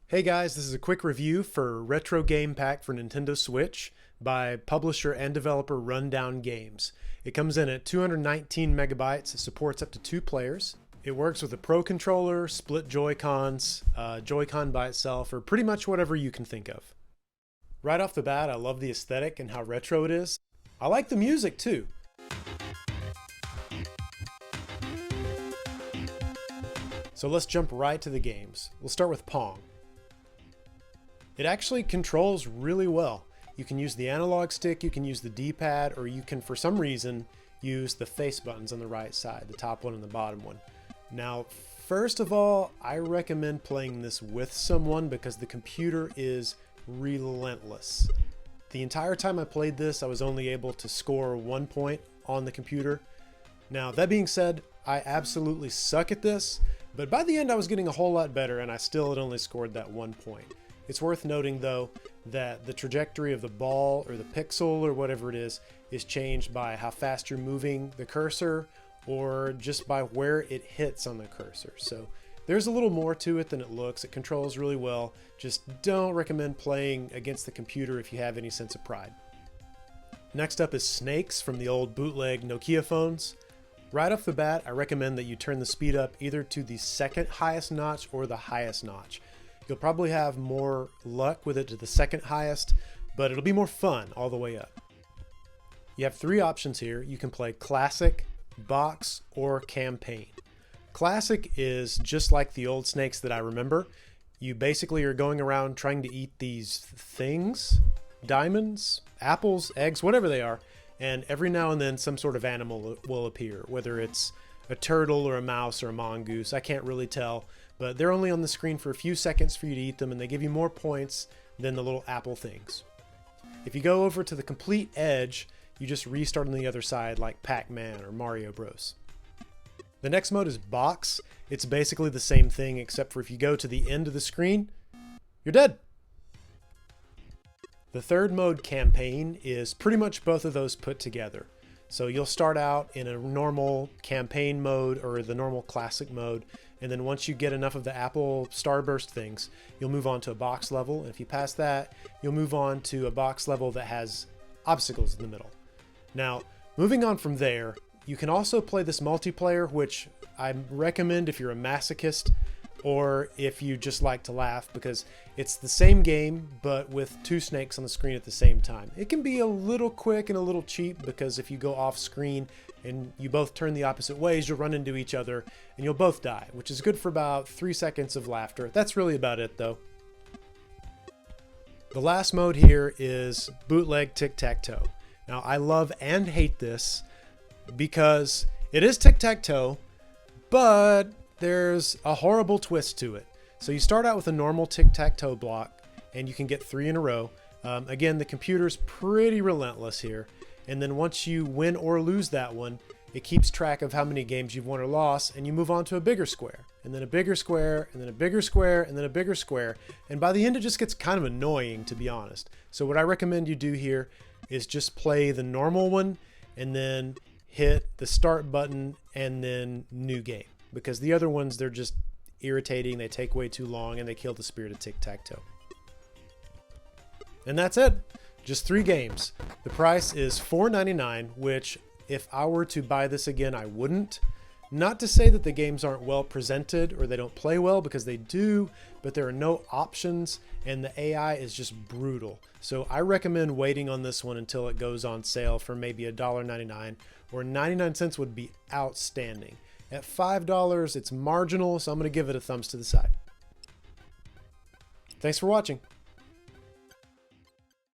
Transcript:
Hey guys, this is a quick review for Retro Game Pack for Nintendo Switch by publisher and developer Rundown Games. It comes in at 219 megabytes, it supports up to 2 players. It works with a Pro Controller, split Joy-Cons, Joy-Con by itself, or pretty much whatever you can think of. Right off the bat, I love the aesthetic and how retro it is. I like the music too. So let's jump right to the games. We'll start with Pong. It actually controls really well. You can use the analog stick, you can use the D-pad, or you can, for some reason, use the face buttons on the right side, the top one and the bottom one. Now, first of all, I recommend playing this with someone because the computer is relentless. The entire time I played this, I was only able to score 1 point on the computer. Now, that being said, I absolutely suck at this, but by the end I was getting a whole lot better and I still had only scored that 1 point. It's worth noting though that the trajectory of the ball or the pixel or whatever it is changed by how fast you're moving the cursor or just by where it hits on the cursor. So there's a little more to it than it looks. It controls really well. Just don't recommend playing against the computer if you have any sense of pride. Next up is Snakes from the old bootleg Nokia phones. Right off the bat, I recommend that you turn the speed up either to the second highest notch or the highest notch. You'll probably have more luck with it to the second highest, but it'll be more fun all the way up. You have 3 options here. You can play Classic, Box, or Campaign. Classic is just like the old Snakes that I remember. You basically are going around trying to eat these things, diamonds, apples, eggs, whatever they are, and every now and then some sort of animal will appear, whether it's a turtle or a mouse or a mongoose. I can't really tell, but they're only on the screen for a few seconds for you to eat them, and they give you more points than the little apple things. If you go over to the complete edge, you just restart on the other side like Pac-Man or Mario Bros. The next mode is Box. It's basically the same thing, except for if you go to the end of the screen, you're dead. The third mode, Campaign, is pretty much both of those put together. So you'll start out in a normal campaign mode or the normal classic mode, and then once you get enough of the Apple Starburst things, you'll move on to a box level, and if you pass that, you'll move on to a box level that has obstacles in the middle. Now, moving on from there, you can also play this multiplayer, which I recommend if you're a masochist or if you just like to laugh, because it's the same game but with 2 snakes on the screen at the same time. It can be a little quick and a little cheap because if you go off screen and you both turn the opposite ways, you'll run into each other and you'll both die, which is good for about 3 seconds of laughter. That's really about it though. The last mode here is Bootleg Tic Tac Toe. Now I love and hate this because it is tic-tac-toe, but there's a horrible twist to it. So you start out with a normal tic-tac-toe block and you can get 3 in a row. Again, the computer's pretty relentless here. And then once you win or lose that one, it keeps track of how many games you've won or lost, and you move on to a bigger square, and then a bigger square, and then a bigger square, and then a bigger square. And by the end, it just gets kind of annoying, to be honest. So what I recommend you do here is just play the normal one and then hit the start button and then new game. Because the other ones, they're just irritating, they take way too long, and they kill the spirit of tic-tac-toe. And that's it. Just 3 games. The price is $4.99, which if I were to buy this again, I wouldn't. Not to say that the games aren't well presented or they don't play well, because they do, but there are no options and the AI is just brutal. So I recommend waiting on this one until it goes on sale for maybe $1.99, or 99 cents would be outstanding. At $5, it's marginal, so I'm going to give it a thumbs to the side. Thanks for watching.